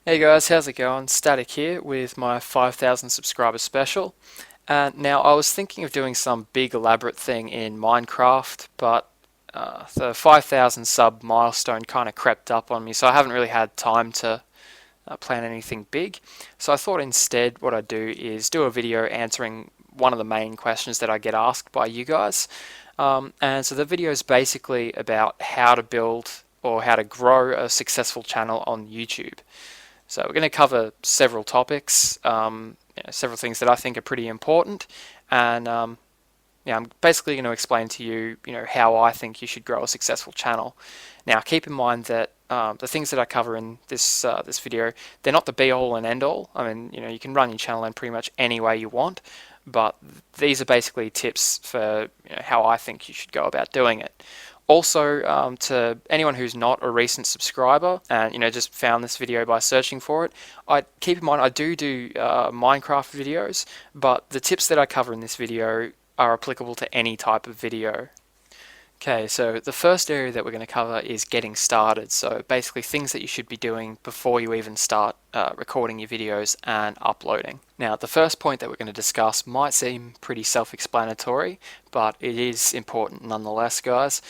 Hey guys, how's it going? Static here with my 5,000 subscriber special. And now I was thinking of doing some big elaborate thing in Minecraft, but the 5,000 sub milestone kind of crept up on me, so I haven't really had time to plan anything big. So I thought instead what I'd do is do a video answering one of the main questions that I get asked by you guys. And so the video is basically about how to build or how to grow a successful channel on YouTube. So we're going to cover several topics, several things that I think are pretty important, and yeah, I'm basically going to explain to you, how I think you should grow a successful channel. Now, keep in mind that the things that I cover in this video, they're not the be all and end all. I mean, you can run your channel in pretty much any way you want, but these are basically tips for how I think you should go about doing it. Also, to anyone who's not a recent subscriber and just found this video by searching for it, I keep in mind I do Minecraft videos, but the tips that I cover in this video are applicable to any type of video. Okay, so the first area that we're going to cover is getting started. So basically things that you should be doing before you even start recording your videos and uploading. Now, the first point that we're going to discuss might seem pretty self-explanatory, but it is important nonetheless, guys.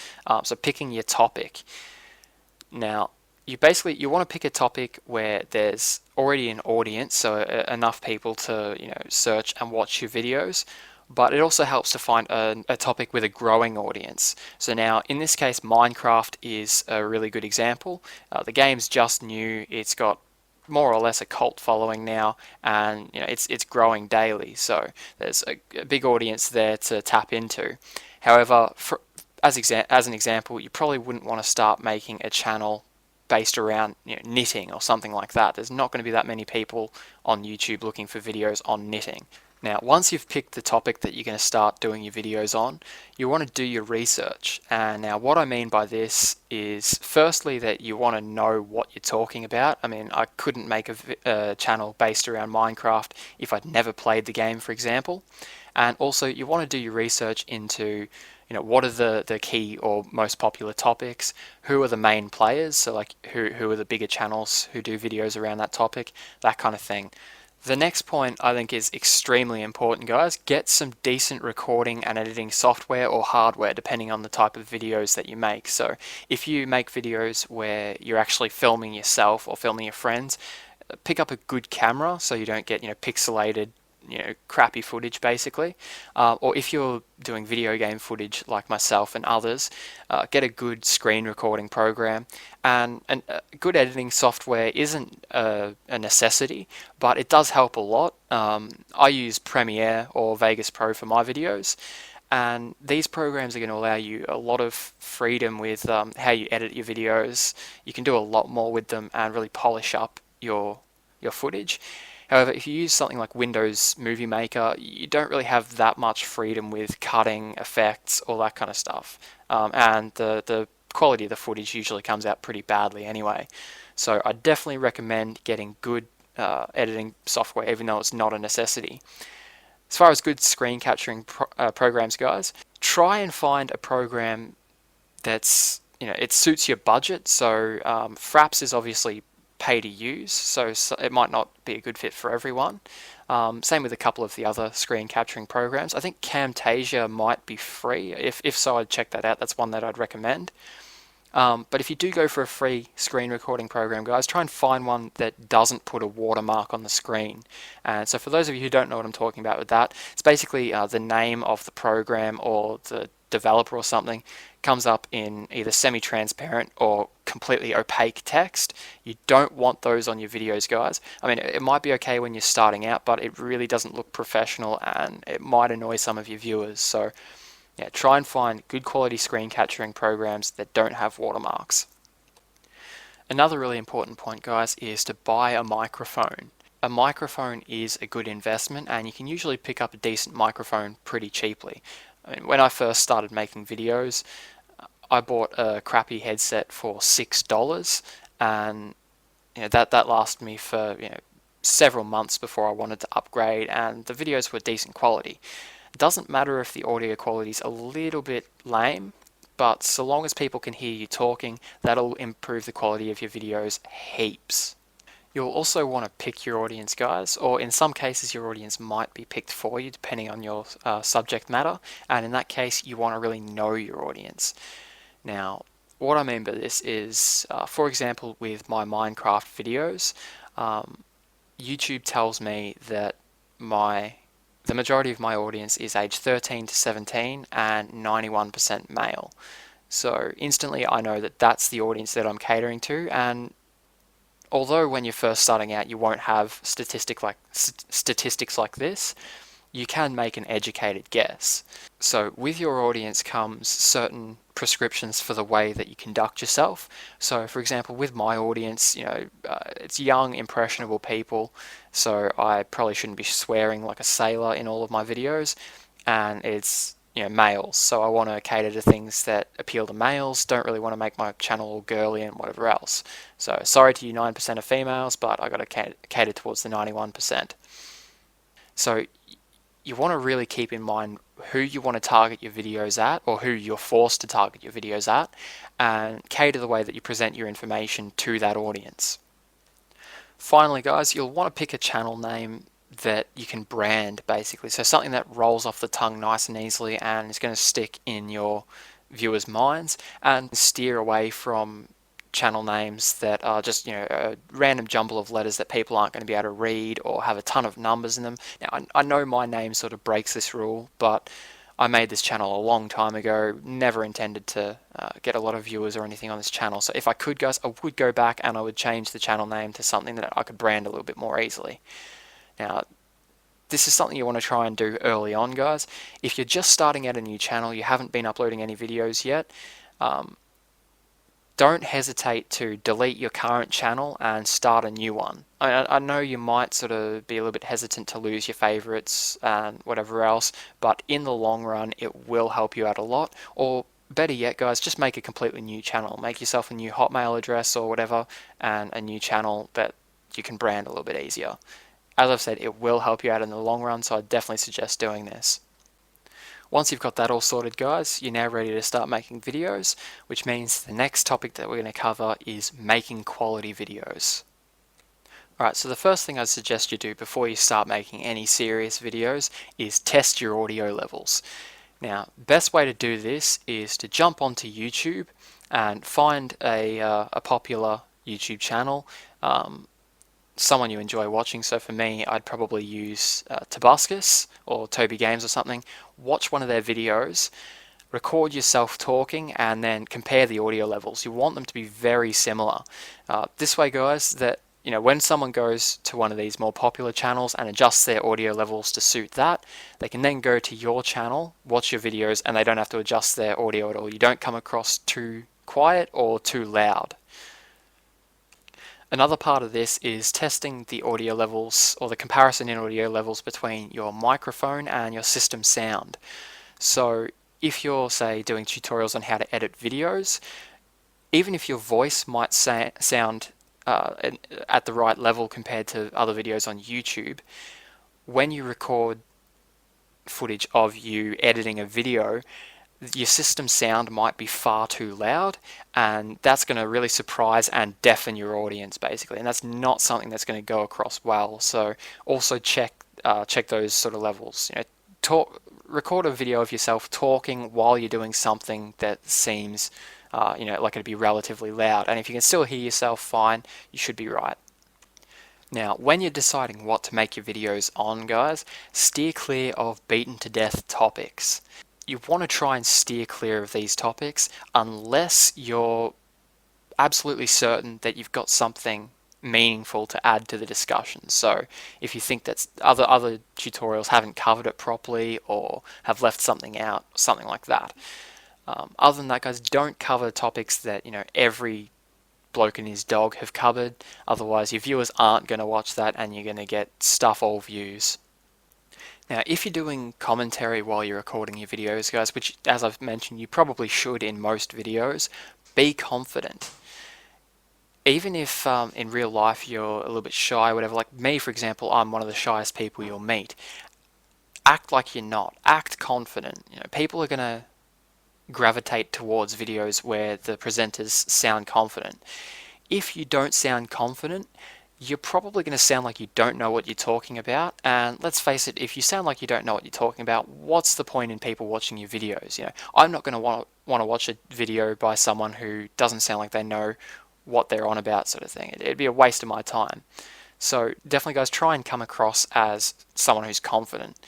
So picking your topic. Now, you want to pick a topic where there's already an audience, so enough people to search and watch your videos, but it also helps to find a topic with a growing audience. So now, in this case, Minecraft is a really good example. The game's just new. It's got more or less a cult following now, and it's growing daily. So there's a big audience there to tap into. However, as an example, you probably wouldn't want to start making a channel based around knitting or something like that. There's not going to be that many people on YouTube looking for videos on knitting. Now, once you've picked the topic that you're going to start doing your videos on, you want to do your research. And now what I mean by this is firstly that you want to know what you're talking about. I mean, I couldn't make a channel based around Minecraft if I'd never played the game, for example. And also you want to do your research into what are the key or most popular topics, who are the main players, so like who are the bigger channels who do videos around that topic, that kind of thing. The next point I think is extremely important, guys. Get some decent recording and editing software or hardware depending on the type of videos that you make. So if you make videos where you're actually filming yourself or filming your friends, pick up a good camera so you don't get pixelated crappy footage basically, or if you're doing video game footage like myself and others, get a good screen recording program. And good editing software isn't a necessity, but it does help a lot. I use Premiere or Vegas Pro for my videos, and these programs are going to allow you a lot of freedom with how you edit your videos. You can do a lot more with them and really polish up your footage. However, if you use something like Windows Movie Maker, you don't really have that much freedom with cutting, effects, all that kind of stuff. And the quality of the footage usually comes out pretty badly anyway. So I definitely recommend getting good editing software, even though it's not a necessity. As far as good screen capturing programs, guys, try and find a program that's, it suits your budget. So Fraps is obviously pay to use, so it might not be a good fit for everyone. Same with a couple of the other screen capturing programs. I think Camtasia might be free. If so, I'd check that out. That's one that I'd recommend. But if you do go for a free screen recording program, guys, try and find one that doesn't put a watermark on the screen. And so for those of you who don't know what I'm talking about with that, it's basically the name of the program or the developer or something comes up in either semi-transparent or completely opaque text. You don't want those on your videos, guys. I mean, it might be okay when you're starting out, but it really doesn't look professional and it might annoy some of your viewers. So yeah, try and find good quality screen capturing programs that don't have watermarks. Another really important point, guys, is to buy a microphone. A microphone is a good investment and you can usually pick up a decent microphone pretty cheaply. I mean, when I first started making videos, I bought a crappy headset for $6, and that lasted me for several months before I wanted to upgrade, and the videos were decent quality. It doesn't matter if the audio quality is a little bit lame, but so long as people can hear you talking, that'll improve the quality of your videos heaps. You'll also want to pick your audience, guys, or in some cases your audience might be picked for you depending on your subject matter, and in that case you want to really know your audience. Now, what I mean by this is, for example, with my Minecraft videos, YouTube tells me that the majority of my audience is age 13 to 17 and 91% male. So instantly I know that that's the audience that I'm catering to, and although when you're first starting out you won't have statistics like this, you can make an educated guess. So with your audience comes certain prescriptions for the way that you conduct yourself. So for example, with my audience, it's young, impressionable people, so I probably shouldn't be swearing like a sailor in all of my videos, and it's males, so I want to cater to things that appeal to males, don't really want to make my channel all girly and whatever else. So sorry to you 9% of females, but I got to cater towards the 91%. So you want to really keep in mind who you want to target your videos at, or who you're forced to target your videos at, and cater the way that you present your information to that audience. Finally, guys, you'll want to pick a channel name that you can brand, basically. So something that rolls off the tongue nice and easily and is going to stick in your viewers' minds, and steer away from channel names that are just a random jumble of letters that people aren't going to be able to read or have a ton of numbers in them. Now I know my name sort of breaks this rule, but I made this channel a long time ago, never intended to get a lot of viewers or anything on this channel. So if I could, guys, I would go back and I would change the channel name to something that I could brand a little bit more easily. Now, this is something you want to try and do early on, guys. If you're just starting out a new channel, you haven't been uploading any videos yet, don't hesitate to delete your current channel and start a new one. I know you might sort of be a little bit hesitant to lose your favorites and whatever else, but in the long run, it will help you out a lot. Or better yet, guys, just make a completely new channel. Make yourself a new Hotmail address or whatever, and a new channel that you can brand a little bit easier. As I've said, it will help you out in the long run, so I definitely suggest doing this. Once you've got that all sorted, guys, you're now ready to start making videos, which means the next topic that we're going to cover is making quality videos. Alright, so the first thing I'd suggest you do before you start making any serious videos is test your audio levels. Now, best way to do this is to jump onto YouTube and find a popular YouTube channel, someone you enjoy watching. So for me, I'd probably use Tobuscus or Toby Games or something. Watch one of their videos, record yourself talking, and then compare the audio levels. You want them to be very similar. This way, guys, that when someone goes to one of these more popular channels and adjusts their audio levels to suit that, they can then go to your channel, watch your videos, and they don't have to adjust their audio at all. You don't come across too quiet or too loud. Another part of this is testing the audio levels, or the comparison in audio levels between your microphone and your system sound. So if you're, say, doing tutorials on how to edit videos, even if your voice might sound at the right level compared to other videos on YouTube, when you record footage of you editing a video, your system sound might be far too loud, and that's going to really surprise and deafen your audience, basically, and that's not something that's going to go across well. So also check those sort of levels. Record a video of yourself talking while you're doing something that seems like it'd be relatively loud, and if you can still hear yourself fine, you should be right. Now, when you're deciding what to make your videos on, guys, steer clear of beaten to death topics. You want to try and steer clear of these topics unless you're absolutely certain that you've got something meaningful to add to the discussion. So if you think that other tutorials haven't covered it properly or have left something out, something like that. Other than that, guys, don't cover topics that every bloke and his dog have covered. Otherwise, your viewers aren't going to watch that, and you're going to get stuff all views. Now, if you're doing commentary while you're recording your videos, guys, which, as I've mentioned, you probably should in most videos, be confident. Even if in real life you're a little bit shy, whatever, like me, for example, I'm one of the shyest people you'll meet. Act like you're not. Act confident. People are going to gravitate towards videos where the presenters sound confident. If you don't sound confident, you're probably going to sound like you don't know what you're talking about. And let's face it, if you sound like you don't know what you're talking about, what's the point in people watching your videos? I'm not going to want to watch a video by someone who doesn't sound like they know what they're on about, sort of thing. It'd be a waste of my time. So definitely, guys, try and come across as someone who's confident.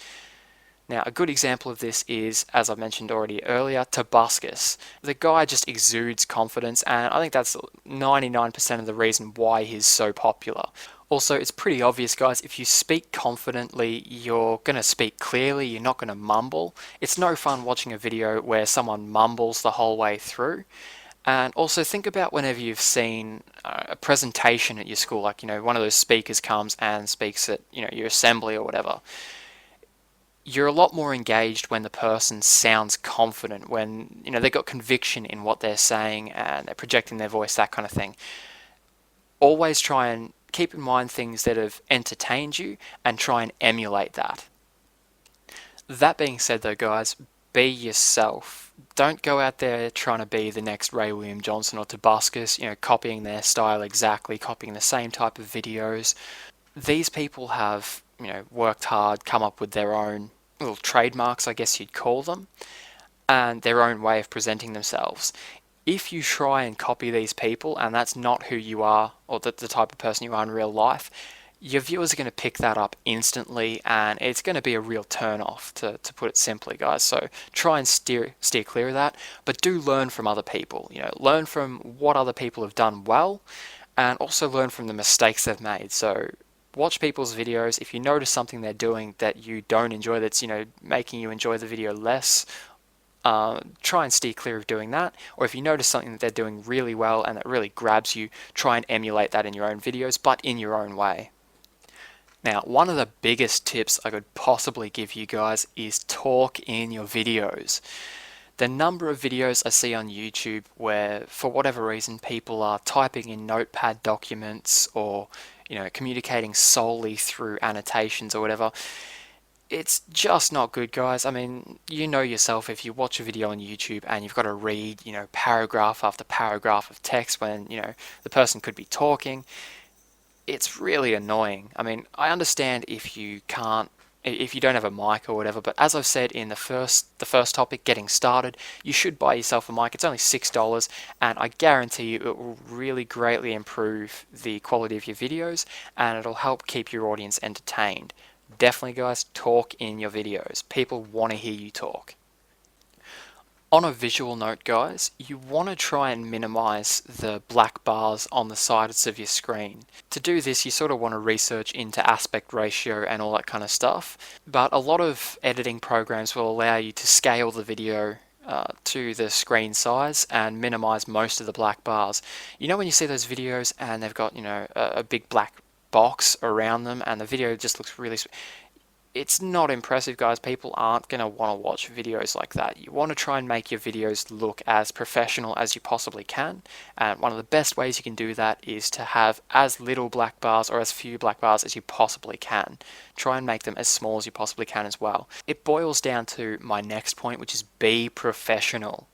Now, a good example of this is, as I mentioned already earlier, Tobuscus. The guy just exudes confidence, and I think that's 99% of the reason why he's so popular. Also, it's pretty obvious, guys, if you speak confidently, you're going to speak clearly, you're not going to mumble. It's no fun watching a video where someone mumbles the whole way through. And also think about whenever you've seen a presentation at your school, like, one of those speakers comes and speaks at, your assembly or whatever. You're a lot more engaged when the person sounds confident, when they've got conviction in what they're saying and they're projecting their voice, that kind of thing. Always try and keep in mind things that have entertained you and try and emulate that. That being said though, guys, be yourself. Don't go out there trying to be the next Ray William Johnson or Tobuscus, copying their style exactly, copying the same type of videos. These people have, worked hard, come up with their own little trademarks, I guess you'd call them, and their own way of presenting themselves. If you try and copy these people and that's not who you are or the type of person you are in real life, your viewers are going to pick that up instantly and it's going to be a real turn off, to put it simply, guys. So try and steer clear of that, but do learn from other people. Learn from what other people have done well and also learn from the mistakes they've made. So watch people's videos. If you notice something they're doing that you don't enjoy, that's making you enjoy the video less, try and steer clear of doing that. Or if you notice something that they're doing really well and that really grabs you, try and emulate that in your own videos, but in your own way. Now, one of the biggest tips I could possibly give you guys is talk in your videos. The number of videos I see on YouTube where, for whatever reason, people are typing in notepad documents or communicating solely through annotations or whatever, it's just not good, guys. I mean, yourself, if you watch a video on YouTube and you've got to read, paragraph after paragraph of text when, the person could be talking, it's really annoying. I mean, I understand if you don't have a mic or whatever, but as I've said in the first topic, getting started, you should buy yourself a mic. It's only $6, and I guarantee you it will really greatly improve the quality of your videos, and it'll help keep your audience entertained. Definitely, guys, talk in your videos. People want to hear you talk. On a visual note, guys, you want to try and minimize the black bars on the sides of your screen. To do this, you sort of want to research into aspect ratio and all that kind of stuff, but a lot of editing programs will allow you to scale the video to the screen size and minimize most of the black bars. When you see those videos and they've got, a big black box around them and the video just looks really... It's not impressive, guys. People aren't going to want to watch videos like that. You want to try and make your videos look as professional as you possibly can. And one of the best ways you can do that is to have as little black bars or as few black bars as you possibly can. Try and make them as small as you possibly can as well. It boils down to my next point, which is be professional.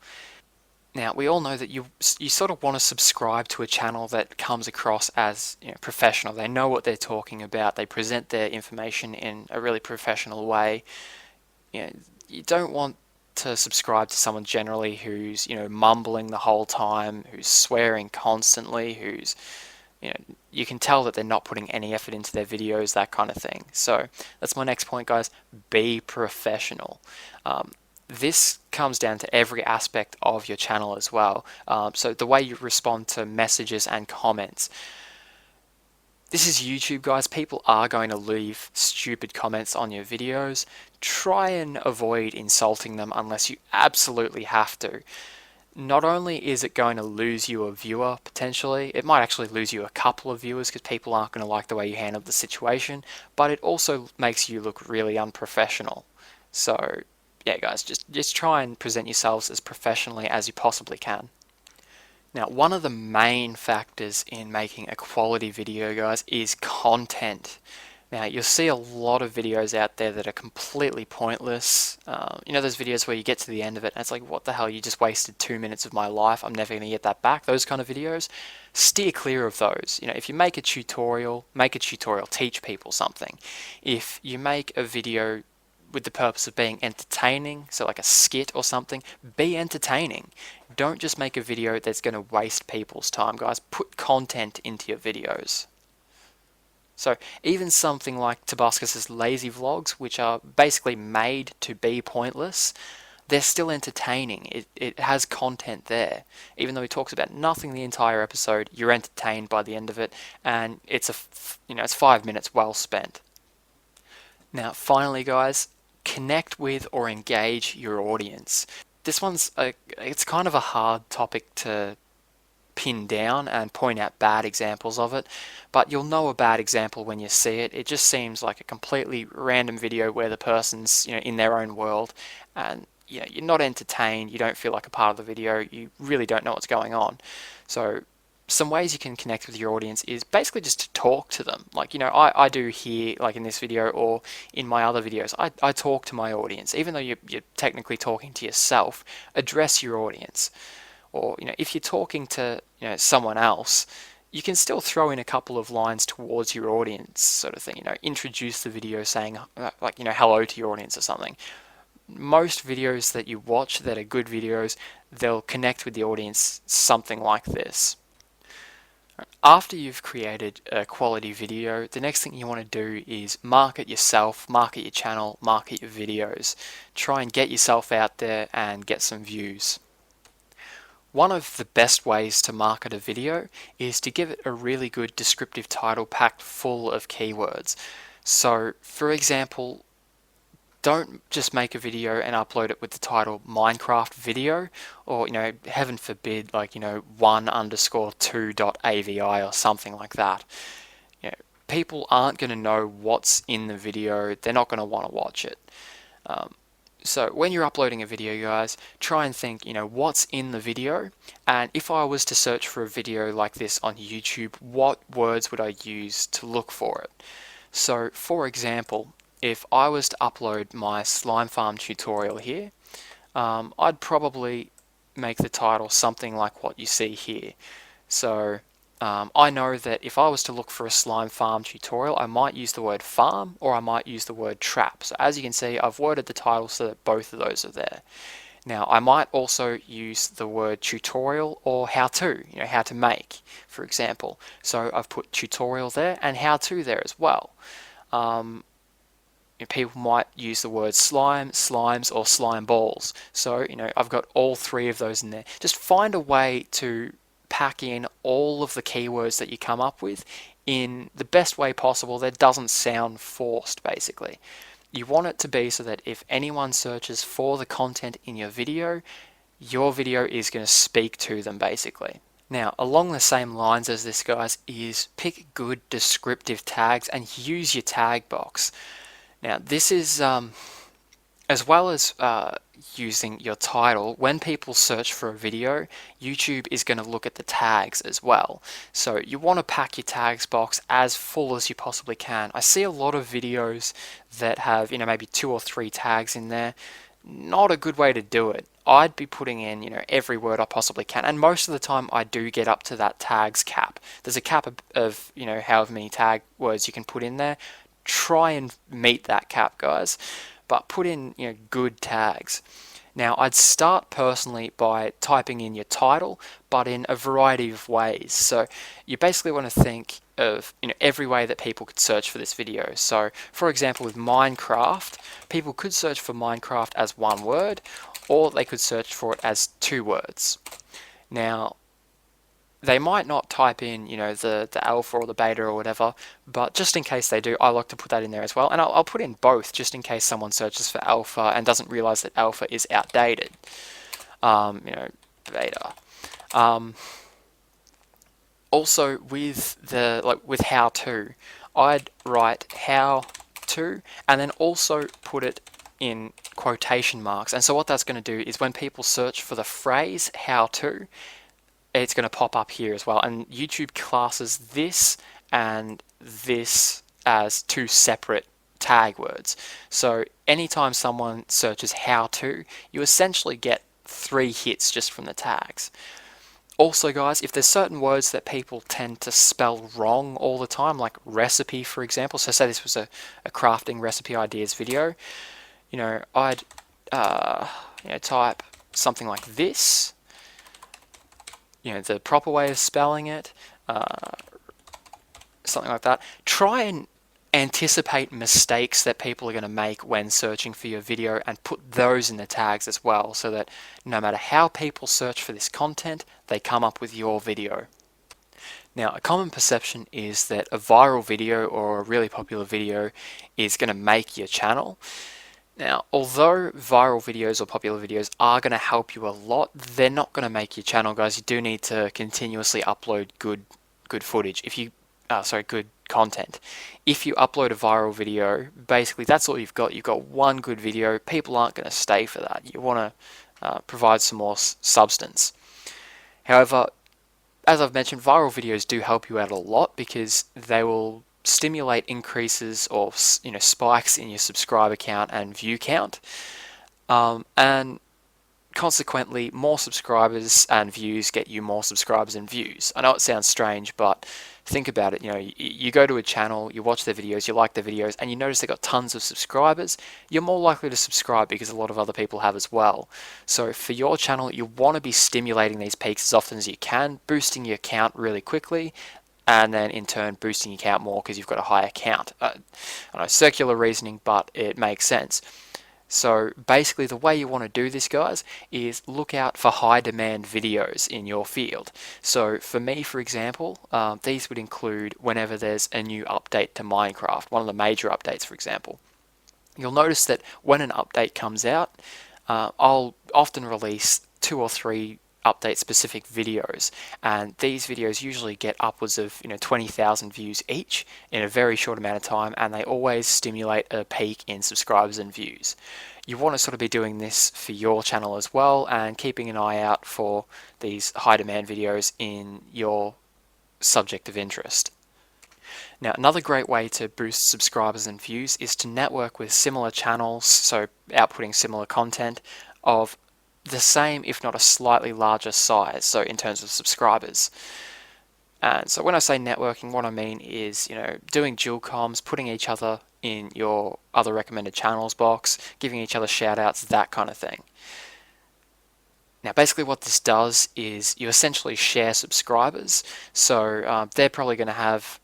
Now, we all know that you sort of want to subscribe to a channel that comes across as professional. They know what they're talking about. They present their information in a really professional way. You don't want to subscribe to someone generally who's mumbling the whole time, who's swearing constantly, who's you can tell that they're not putting any effort into their videos, that kind of thing. So that's my next point, guys. Be professional. This comes down to every aspect of your channel as well. So the way you respond to messages and comments. This is YouTube, guys. People are going to leave stupid comments on your videos. Try and avoid insulting them unless you absolutely have to. Not only is it going to lose you a viewer, potentially, it might actually lose you a couple of viewers because people aren't going to like the way you handled the situation, but it also makes you look really unprofessional. So yeah, guys, just try and present yourselves as professionally as you possibly can. Now, one of the main factors in making a quality video, guys, is content. Now, you'll see a lot of videos out there that are completely pointless. You know those videos where you get to the end of it and it's like, what the hell, you just wasted 2 minutes of my life, I'm never going to get that back. Those kind of videos, steer clear of those. You know, if you make a tutorial, teach people something. If you make a video with the purpose of being entertaining, so like a skit or something, be entertaining. Don't just make a video that's going to waste people's time, guys. Put content into your videos. So even something like Tobuscus's lazy vlogs, which are basically made to be pointless, they're still entertaining. It has content there. Even though he talks about nothing the entire episode, you're entertained by the end of it, and it's it's 5 minutes well spent. Now, finally, guys, connect with or engage your audience. This it's kind of a hard topic to pin down and point out bad examples of it, but you'll know a bad example when you see it. It just seems like a completely random video where the person's in their own world, and you're not entertained, you don't feel like a part of the video, you really don't know what's going on. So some ways you can connect with your audience is basically just to talk to them. Like, I do here, like in this video or in my other videos, I talk to my audience. Even though you're technically talking to yourself, address your audience. Or, if you're talking to, someone else, you can still throw in a couple of lines towards your audience, sort of thing. Introduce the video saying, like, hello to your audience or something. Most videos that you watch that are good videos, they'll connect with the audience something like this. After you've created a quality video, the next thing you want to do is market yourself, market your channel, market your videos. Try and get yourself out there and get some views. One of the best ways to market a video is to give it a really good descriptive title packed full of keywords. So, for example, don't just make a video and upload it with the title Minecraft video, or, heaven forbid, like, 1_2.avi or something like that. People aren't going to know what's in the video, they're not going to want to watch it. So when you're uploading a video, guys, try and think, what's in the video? And if I was to search for a video like this on YouTube, what words would I use to look for it? So, for example, if I was to upload my slime farm tutorial here, I'd probably make the title something like what you see here. So I know that if I was to look for a slime farm tutorial, I might use the word farm or I might use the word trap. So as you can see, I've worded the title so that both of those are there. Now, I might also use the word tutorial or how to, how to make, for example. So I've put tutorial there and how to there as well. People might use the word slime, slimes, or slime balls. So, I've got all three of those in there. Just find a way to pack in all of the keywords that you come up with in the best way possible that doesn't sound forced, basically. You want it to be so that if anyone searches for the content in your video is going to speak to them, basically. Now, along the same lines as this, guys, is pick good descriptive tags and use your tag box. Now, this is, as well as using your title, when people search for a video, YouTube is going to look at the tags as well. So you want to pack your tags box as full as you possibly can. I see a lot of videos that have, maybe 2 or 3 tags in there. Not a good way to do it. I'd be putting in, every word I possibly can. And most of the time I do get up to that tags cap. There's a cap of however many tag words you can put in there. Try and meet that cap, guys. But put in good tags. Now, I'd start personally by typing in your title, but in a variety of ways. So you basically want to think of every way that people could search for this video. So, for example, with Minecraft, people could search for Minecraft as one word, or they could search for it as 2 words. Now, they might not type in, the alpha or the beta or whatever, but just in case they do, I like to put that in there as well. And I'll put in both just in case someone searches for alpha and doesn't realize that alpha is outdated. Beta. Also, with how to, I'd write how to, and then also put it in quotation marks. And so what that's going to do is when people search for the phrase how to, it's going to pop up here as well. And YouTube classes this and this as two separate tag words. So anytime someone searches how to, you essentially get 3 hits just from the tags. Also, guys, if there's certain words that people tend to spell wrong all the time, like recipe, for example, so say this was a crafting recipe ideas video, I'd type something like this, the proper way of spelling it, something like that. Try and anticipate mistakes that people are going to make when searching for your video and put those in the tags as well, so that no matter how people search for this content, they come up with your video. Now, a common perception is that a viral video or a really popular video is going to make your channel. Now, although viral videos or popular videos are going to help you a lot, they're not going to make your channel, guys. You do need to continuously upload good footage. Good content. If you upload a viral video, basically that's all you've got. You've got one good video. People aren't going to stay for that. You want to provide some more substance. However, as I've mentioned, viral videos do help you out a lot because they will stimulate increases or spikes in your subscriber count and view count, and consequently more subscribers and views get you more subscribers and views. I know it sounds strange, but think about it. You go to a channel, you watch their videos, you like their videos, and you notice they got tons of subscribers. You're more likely to subscribe because a lot of other people have as well. So for your channel, you want to be stimulating these peaks as often as you can, boosting your count really quickly, and then in turn boosting your count more because you've got a higher count. I know, circular reasoning, but it makes sense. So basically the way you want to do this, guys, is look out for high demand videos in your field. So for me, for example, these would include whenever there's a new update to Minecraft, one of the major updates, for example. You'll notice that when an update comes out, I'll often release 2 or 3 update specific videos, and these videos usually get upwards of 20,000 views each in a very short amount of time, and they always stimulate a peak in subscribers and views. You want to sort of be doing this for your channel as well, and keeping an eye out for these high demand videos in your subject of interest. Now, another great way to boost subscribers and views is to network with similar channels, so outputting similar content of the same, if not a slightly larger size, so in terms of subscribers. And so when I say networking, what I mean is, doing dual comms, putting each other in your other recommended channels box, giving each other shout outs, that kind of thing. Now, basically what this does is you essentially share subscribers, so they're probably going to have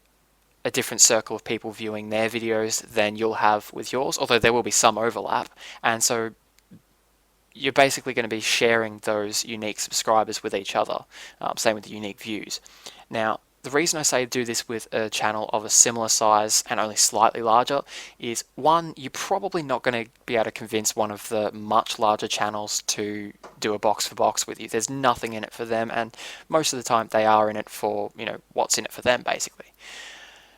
a different circle of people viewing their videos than you'll have with yours, although there will be some overlap, and so you're basically going to be sharing those unique subscribers with each other, same with the unique views. Now, the reason I say do this with a channel of a similar size and only slightly larger is, one, you're probably not going to be able to convince one of the much larger channels to do a box for box with you. There's nothing in it for them, and most of the time they are in it for, what's in it for them, basically.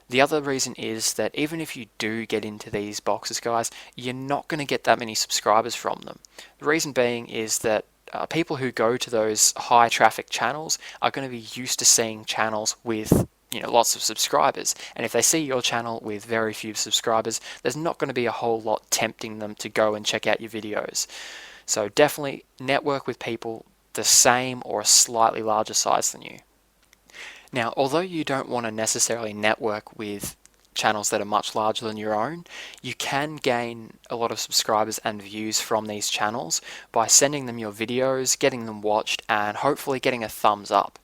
The other reason is that even if you do get into these boxes, guys, you're not going to get that many subscribers from them. The reason being is that people who go to those high traffic channels are going to be used to seeing channels with lots of subscribers, and if they see your channel with very few subscribers, there's not going to be a whole lot tempting them to go and check out your videos. So definitely network with people the same or a slightly larger size than you. Now, although you don't want to necessarily network with channels that are much larger than your own, you can gain a lot of subscribers and views from these channels by sending them your videos, getting them watched, and hopefully getting a thumbs up.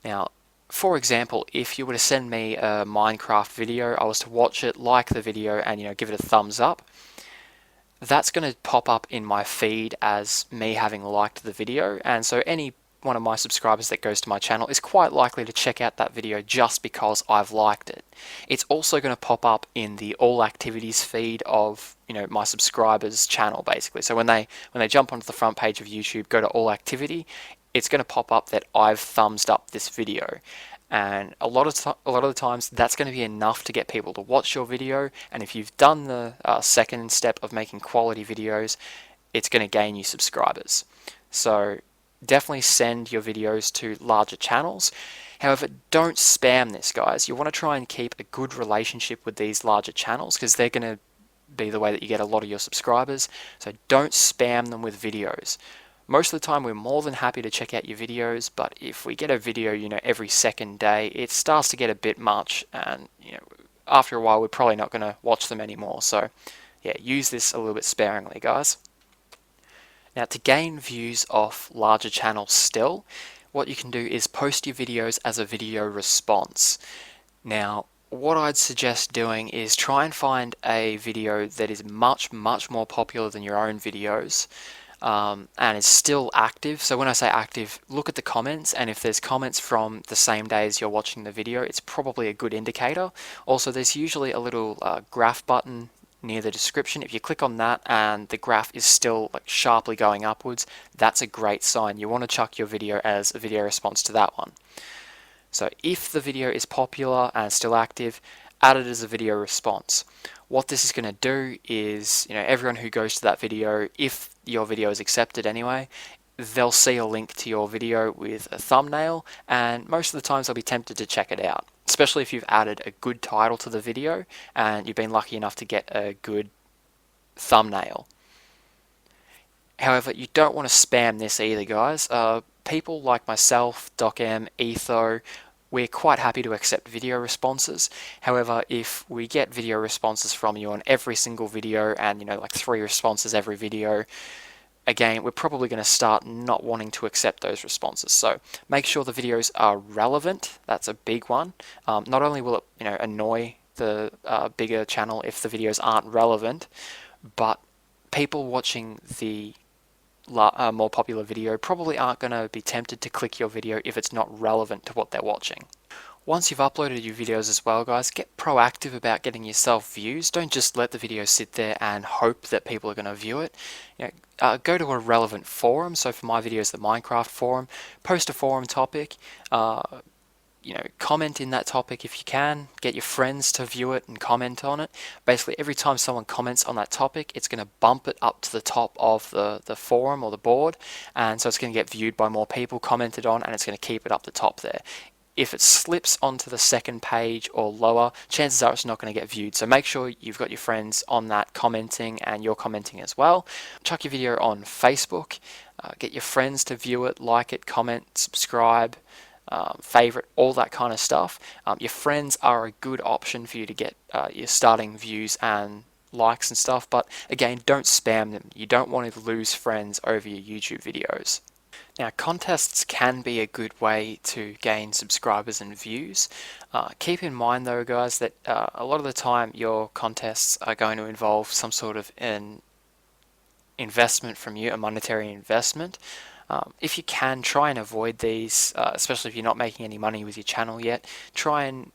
Now, for example, if you were to send me a Minecraft video, I was to watch it, like the video, and give it a thumbs up, that's going to pop up in my feed as me having liked the video, and so any one of my subscribers that goes to my channel is quite likely to check out that video just because I've liked it. It's also going to pop up in the all activities feed of my subscribers channel, basically. So when they jump onto the front page of YouTube, go to all activity, it's going to pop up that I've thumbsed up this video. And a lot of the times that's going to be enough to get people to watch your video, and if you've done the second step of making quality videos, it's going to gain you subscribers. So definitely send your videos to larger channels. However, don't spam this, guys. You want to try and keep a good relationship with these larger channels because they're going to be the way that you get a lot of your subscribers. So don't spam them with videos. Most of the time we're more than happy to check out your videos, but if we get a video, every second day, it starts to get a bit much, and after a while we're probably not going to watch them anymore. So yeah, use this a little bit sparingly, guys. Now, to gain views off larger channels still, what you can do is post your videos as a video response. Now, what I'd suggest doing is try and find a video that is much more popular than your own videos, and is still active. So when I say active, look at the comments, and if there's comments from the same day as you're watching the video, it's probably a good indicator. Also, there's usually a little graph button near the description. If you click on that and the graph is still sharply going upwards, that's a great sign. You want to chuck your video as a video response to that one. So if the video is popular and still active, add it as a video response. What this is going to do is, everyone who goes to that video, if your video is accepted anyway, they'll see a link to your video with a thumbnail, and most of the times they'll be tempted to check it out, especially if you've added a good title to the video and you've been lucky enough to get a good thumbnail. However, you don't want to spam this either, guys. People like myself, DocM, Etho, we're quite happy to accept video responses. However, if we get video responses from you on every single video and, 3 responses every video, again, we're probably going to start not wanting to accept those responses. So make sure the videos are relevant. That's a big one. Not only will it, annoy the bigger channel if the videos aren't relevant, but people watching the more popular video probably aren't going to be tempted to click your video if it's not relevant to what they're watching. Once you've uploaded your videos as well, guys, get proactive about getting yourself views. Don't just let the video sit there and hope that people are going to view it. Go to a relevant forum. So for my videos, the Minecraft forum, post a forum topic, comment in that topic if you can. Get your friends to view it and comment on it. Basically, every time someone comments on that topic, it's going to bump it up to the top of the forum or the board, and so it's going to get viewed by more people, commented on, and it's going to keep it up the top there. If it slips onto the second page or lower, chances are it's not going to get viewed. So make sure you've got your friends on that commenting and you're commenting as well. Chuck your video on Facebook. Get your friends to view it, like it, comment, subscribe, favorite, all that kind of stuff. Your friends are a good option for you to get your starting views and likes and stuff. But again, don't spam them. You don't want to lose friends over your YouTube videos. Now, contests can be a good way to gain subscribers and views. Keep in mind though, guys, that a lot of the time your contests are going to involve some sort of an investment from you, a monetary investment. If you can, try and avoid these, especially if you're not making any money with your channel yet. Try and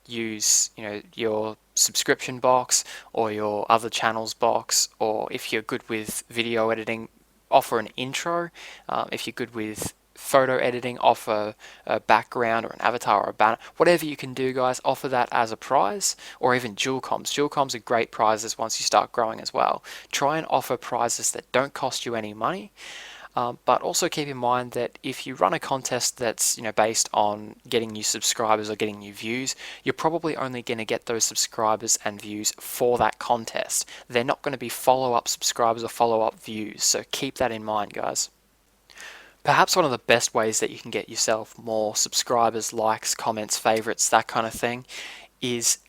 use your subscription box or your other channels box, or if you're good with video editing, offer an intro. If you're good with photo editing, offer a background or an avatar or a banner. Whatever you can do, guys, offer that as a prize, or even dual comms. Dual comms are great prizes once you start growing as well. Try and offer prizes that don't cost you any money. But also keep in mind that if you run a contest that's based on getting you subscribers or getting you views, you're probably only going to get those subscribers and views for that contest. They're not going to be follow-up subscribers or follow-up views, so keep that in mind, guys. Perhaps one of the best ways that you can get yourself more subscribers, likes, comments, favorites, that kind of thing, is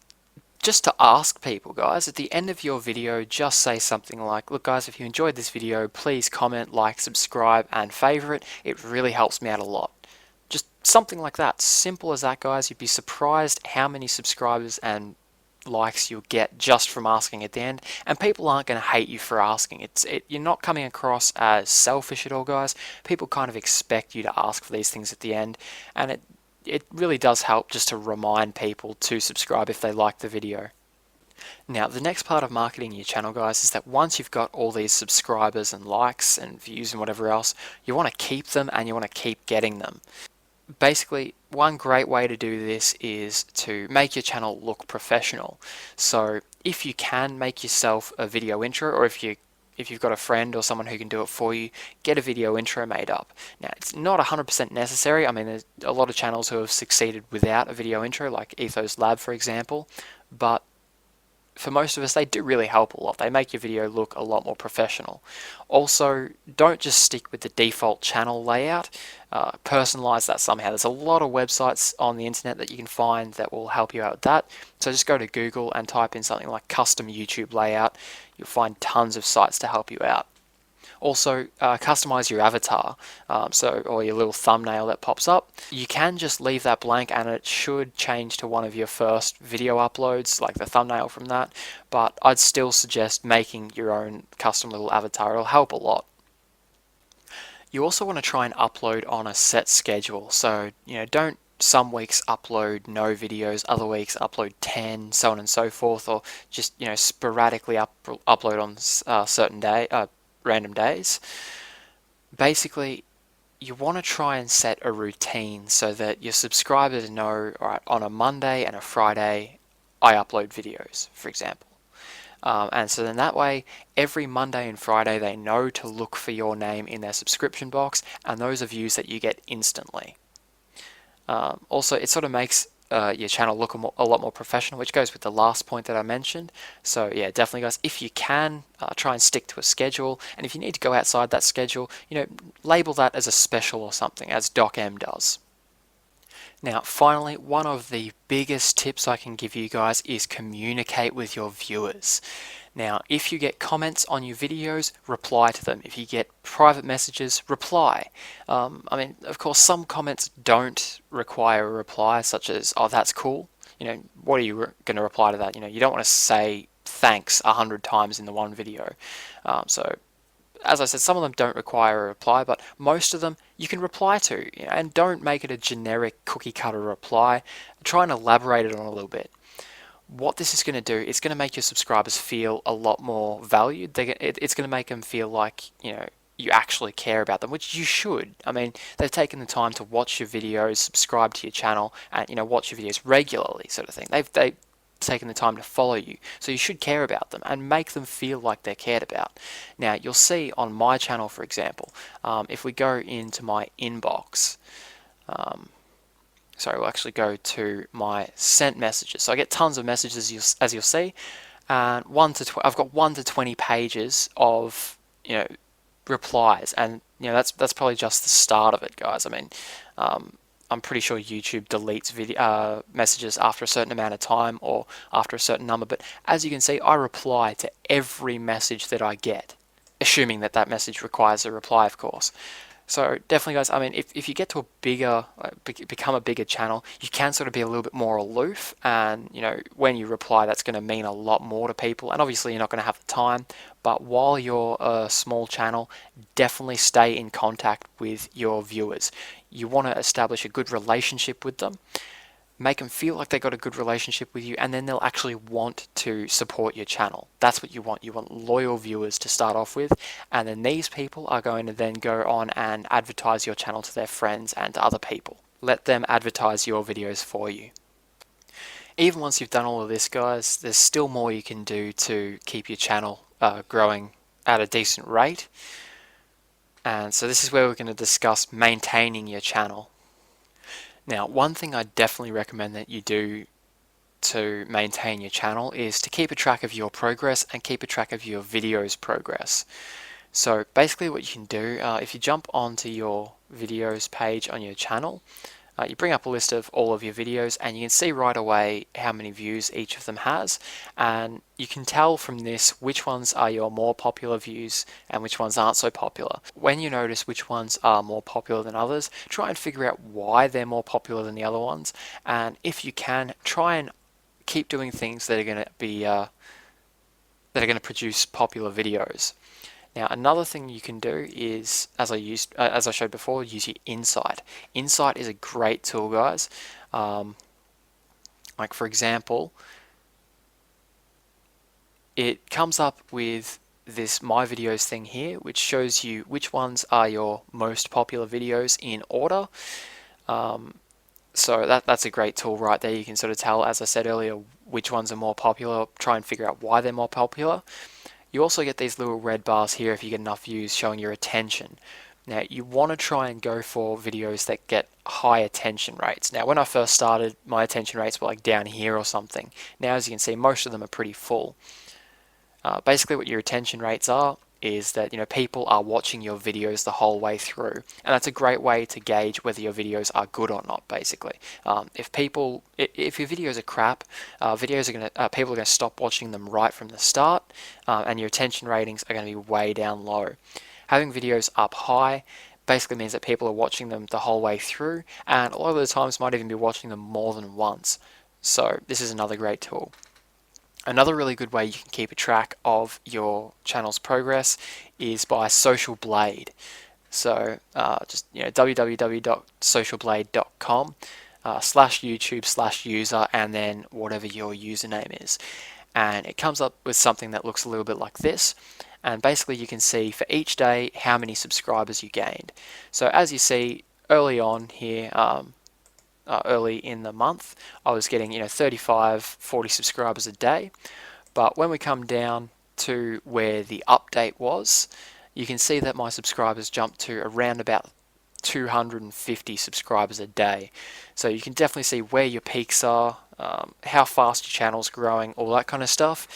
just to ask people, guys. At the end of your video, just say something like, look guys, if you enjoyed this video, please comment, like, subscribe, and favorite. It really helps me out a lot. Just something like that. Simple as that, guys. You'd be surprised how many subscribers and likes you'll get just from asking at the end, and people aren't going to hate you for asking. You're not coming across as selfish at all, guys. People kind of expect you to ask for these things at the end, and it really does help just to remind people to subscribe if they like the video. Now, the next part of marketing your channel, guys, is that once you've got all these subscribers and likes and views and whatever else, you want to keep them and you want to keep getting them. Basically, one great way to do this is to make your channel look professional. So if you can make yourself a video intro, or if if you've got a friend or someone who can do it for you, get a video intro made up. Now, it's not 100% necessary. I mean, there's a lot of channels who have succeeded without a video intro, like Ethos Lab, for example, but for most of us, they do really help a lot. They make your video look a lot more professional. Also, don't just stick with the default channel layout. Personalize that somehow. There's a lot of websites on the internet that you can find that will help you out with that. So just go to Google and type in something like custom YouTube layout. You'll find tons of sites to help you out. Also, customize your avatar, or your little thumbnail that pops up. You can just leave that blank and it should change to one of your first video uploads, like the thumbnail from that, but I'd still suggest making your own custom little avatar. It'll help a lot. You also want to try and upload on a set schedule, so don't some weeks upload no videos, other weeks upload 10, so on and so forth, or just sporadically upload on certain random days. Basically, you want to try and set a routine so that your subscribers know, all right, on a Monday and a Friday, I upload videos, for example. And so then that way, every Monday and Friday, they know to look for your name in their subscription box, and those are views that you get instantly. Also, it sort of makes your channel look a lot more professional, which goes with the last point that I mentioned. So yeah, definitely guys, if you can, try and stick to a schedule, and if you need to go outside that schedule, label that as a special or something, as Doc M does. Now, finally, one of the biggest tips I can give you guys is communicate with your viewers. Now, if you get comments on your videos, reply to them. If you get private messages, reply. I mean, of course, some comments don't require a reply, such as, oh, that's cool. What are you going to reply to that? You don't want to say thanks 100 times in the one video. So, as I said, some of them don't require a reply, but most of them you can reply to. And don't make it a generic cookie cutter reply. Try and elaborate it on a little bit. What this is going to do, it's going to make your subscribers feel a lot more valued. It's going to make them feel like, you actually care about them, which you should. I mean, they've taken the time to watch your videos, subscribe to your channel, and, watch your videos regularly, sort of thing. They've taken the time to follow you, so you should care about them and make them feel like they're cared about. Now, you'll see on my channel, for example, if we go into my inbox, we'll actually go to my sent messages. So I get tons of messages, as you'll see, and I've got 1 to 20 pages of replies, and that's probably just the start of it, guys. I mean, I'm pretty sure YouTube deletes messages after a certain amount of time or after a certain number, but as you can see, I reply to every message that I get, assuming that message requires a reply, of course. So definitely, guys, I mean, if you get to become a bigger channel, you can sort of be a little bit more aloof, and when you reply, that's going to mean a lot more to people, and obviously you're not going to have the time, but while you're a small channel, definitely stay in contact with your viewers. You want to establish a good relationship with them, make them feel like they got a good relationship with you, and then they'll actually want to support your channel. That's what you want. You want loyal viewers to start off with, and then these people are going to then go on and advertise your channel to their friends and to other people. Let them advertise your videos for you. Even once you've done all of this, guys, there's still more you can do to keep your channel growing at a decent rate. And so this is where we're going to discuss maintaining your channel. Now, one thing I definitely recommend that you do to maintain your channel is to keep a track of your progress and keep a track of your videos progress. So basically what you can do, if you jump onto your videos page on your channel, you bring up a list of all of your videos, and you can see right away how many views each of them has, and you can tell from this which ones are your more popular views and which ones aren't so popular. When you notice which ones are more popular than others, try and figure out why they're more popular than the other ones, and if you can, try and keep doing things that are going to be produce popular videos. Now, another thing you can do is, as I showed before, use your Insight. Insight is a great tool, guys. Like for example, it comes up with this My Videos thing here, which shows you which ones are your most popular videos in order. So that's a great tool right there. You can sort of tell, as I said earlier, which ones are more popular, try and figure out why they're more popular. You also get these little red bars here if you get enough views showing your attention. Now you want to try and go for videos that get high attention rates. Now when I first started, my attention rates were like down here or something. Now as you can see, most of them are pretty full. Basically what your attention rates are is that people are watching your videos the whole way through, and that's a great way to gauge whether your videos are good or not. Basically, if your videos are crap, people are going to stop watching them right from the start, and your attention ratings are going to be way down low. Having videos up high basically means that people are watching them the whole way through, and a lot of the times might even be watching them more than once. So this is another great tool. Another really good way you can keep a track of your channel's progress is by Social Blade. So just www.socialblade.com /YouTube/user and then whatever your username is. And it comes up with something that looks a little bit like this. And basically you can see for each day how many subscribers you gained. So as you see early on here, early in the month, I was getting 35, 40 subscribers a day. But when we come down to where the update was, you can see that my subscribers jumped to around about 250 subscribers a day. So you can definitely see where your peaks are, how fast your channel's growing, all that kind of stuff.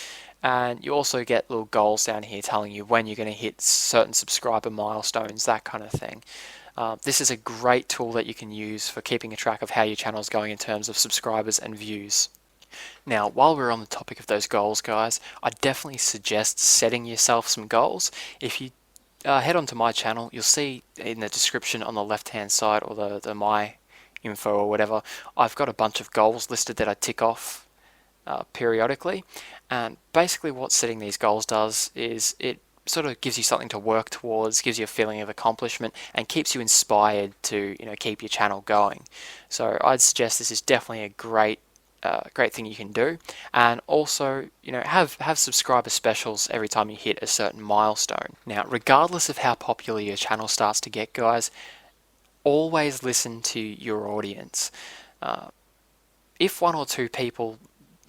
And you also get little goals down here telling you when you're going to hit certain subscriber milestones, that kind of thing. This is a great tool that you can use for keeping a track of how your channel is going in terms of subscribers and views. Now, while we're on the topic of those goals, guys, I definitely suggest setting yourself some goals. If you head onto my channel, you'll see in the description on the left-hand side, or the my info or whatever, I've got a bunch of goals listed that I tick off periodically. And basically what setting these goals does is it sort of gives you something to work towards, gives you a feeling of accomplishment, and keeps you inspired to keep your channel going. So I'd suggest this is definitely a great thing you can do. And also have subscriber specials every time you hit a certain milestone. Now regardless of how popular your channel starts to get, guys, always listen to your audience. If one or two people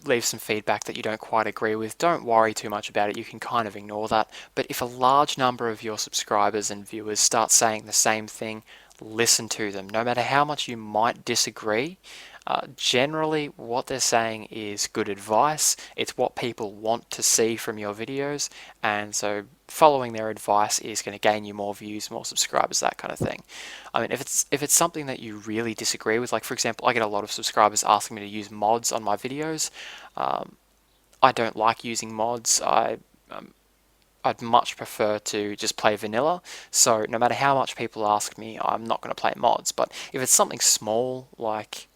leave some feedback that you don't quite agree with, don't worry too much about it. You can kind of ignore that. But if a large number of your subscribers and viewers start saying the same thing, listen to them. No matter how much you might disagree, generally what they're saying is good advice. It's what people want to see from your videos, and so following their advice is going to gain you more views, more subscribers, that kind of thing. I mean, if it's something that you really disagree with, like for example, I get a lot of subscribers asking me to use mods on my videos. I don't like using mods. I'd much prefer to just play vanilla. So no matter how much people ask me, I'm not going to play mods. But if it's something small, like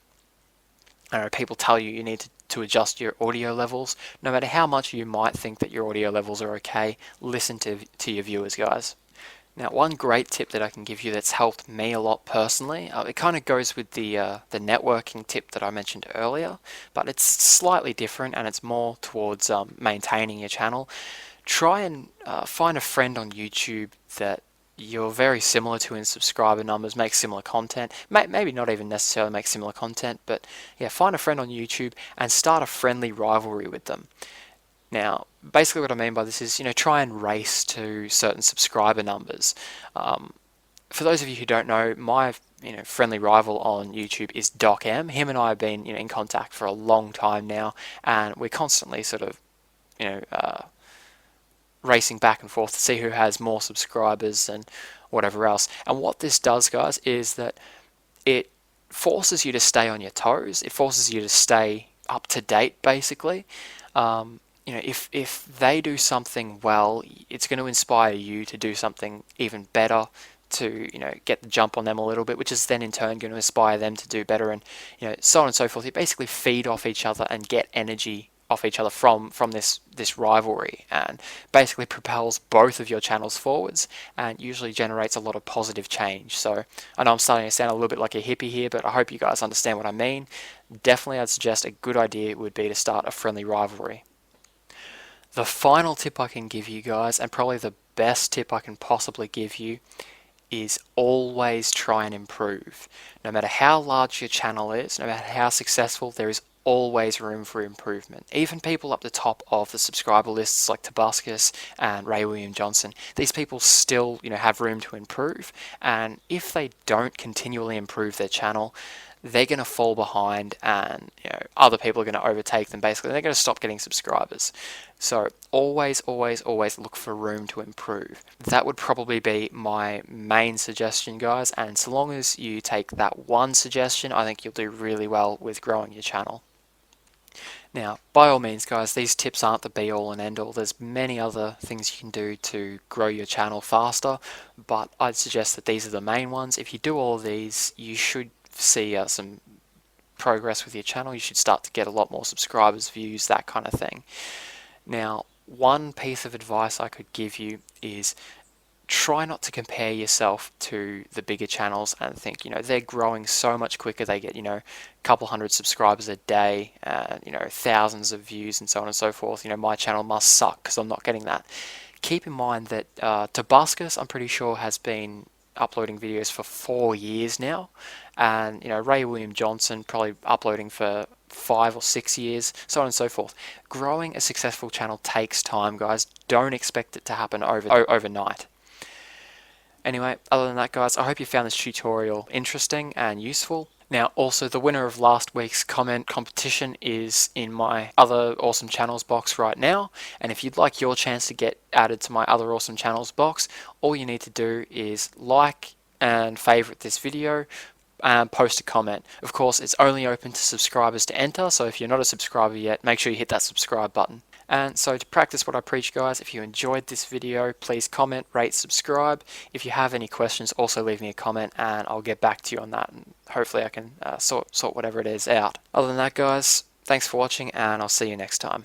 I don't know, people tell you you need to adjust your audio levels, no matter how much you might think that your audio levels are okay, listen to your viewers, guys. Now, one great tip that I can give you that's helped me a lot personally, it kind of goes with the networking tip that I mentioned earlier, but it's slightly different and it's more towards maintaining your channel. Try and find a friend on YouTube that you're very similar to in subscriber numbers, make similar content, maybe not even necessarily make similar content, but yeah, find a friend on YouTube and start a friendly rivalry with them. Now, basically what I mean by this is, try and race to certain subscriber numbers. For those of you who don't know, my friendly rival on YouTube is Doc M. Him and I have been in contact for a long time now, and we're constantly sort of racing back and forth to see who has more subscribers and whatever else. And what this does, guys, is that it forces you to stay on your toes. It forces you to stay up to date, basically. If they do something well, it's going to inspire you to do something even better, to get the jump on them a little bit, which is then in turn going to inspire them to do better, and so on and so forth. You basically feed off each other and get energy off each other from this rivalry, and basically propels both of your channels forwards and usually generates a lot of positive change. So I know I'm starting to sound a little bit like a hippie here, but I hope you guys understand what I mean. Definitely I'd suggest a good idea would be to start a friendly rivalry. The final tip I can give you guys, and probably the best tip I can possibly give you, is always try and improve. No matter how large your channel is, no matter how successful, there is always room for improvement. Even people up the top of the subscriber lists like Tobuscus and Ray William Johnson, these people still, have room to improve. And if they don't continually improve their channel, they're going to fall behind, and other people are going to overtake them. Basically, they're going to stop getting subscribers. So always look for room to improve. That would probably be my main suggestion, guys, and so long as you take that one suggestion, I think you'll do really well with growing your channel. Now, by all means, guys, these tips aren't the be-all and end-all. There's many other things you can do to grow your channel faster, but I'd suggest that these are the main ones. If you do all of these, you should see some progress with your channel. You should start to get a lot more subscribers, views, that kind of thing. Now, one piece of advice I could give you is try not to compare yourself to the bigger channels and think, they're growing so much quicker. They get, a couple hundred subscribers a day, and, thousands of views and so on and so forth. My channel must suck because I'm not getting that. Keep in mind that Tobuscus, I'm pretty sure, has been uploading videos for 4 years now, and Ray William Johnson probably uploading for 5 or 6 years, so on and so forth. Growing a successful channel takes time, guys. Don't expect it to happen overnight. Anyway, other than that, guys, I hope you found this tutorial interesting and useful. Now, also, the winner of last week's comment competition is in my other awesome channels box right now. And if you'd like your chance to get added to my other awesome channels box, all you need to do is like and favorite this video and post a comment. Of course, it's only open to subscribers to enter, so if you're not a subscriber yet, make sure you hit that subscribe button. And so to practice what I preach, guys, if you enjoyed this video, please comment, rate, subscribe. If you have any questions, also leave me a comment and I'll get back to you on that, and hopefully I can sort whatever it is out. Other than that, guys, thanks for watching and I'll see you next time.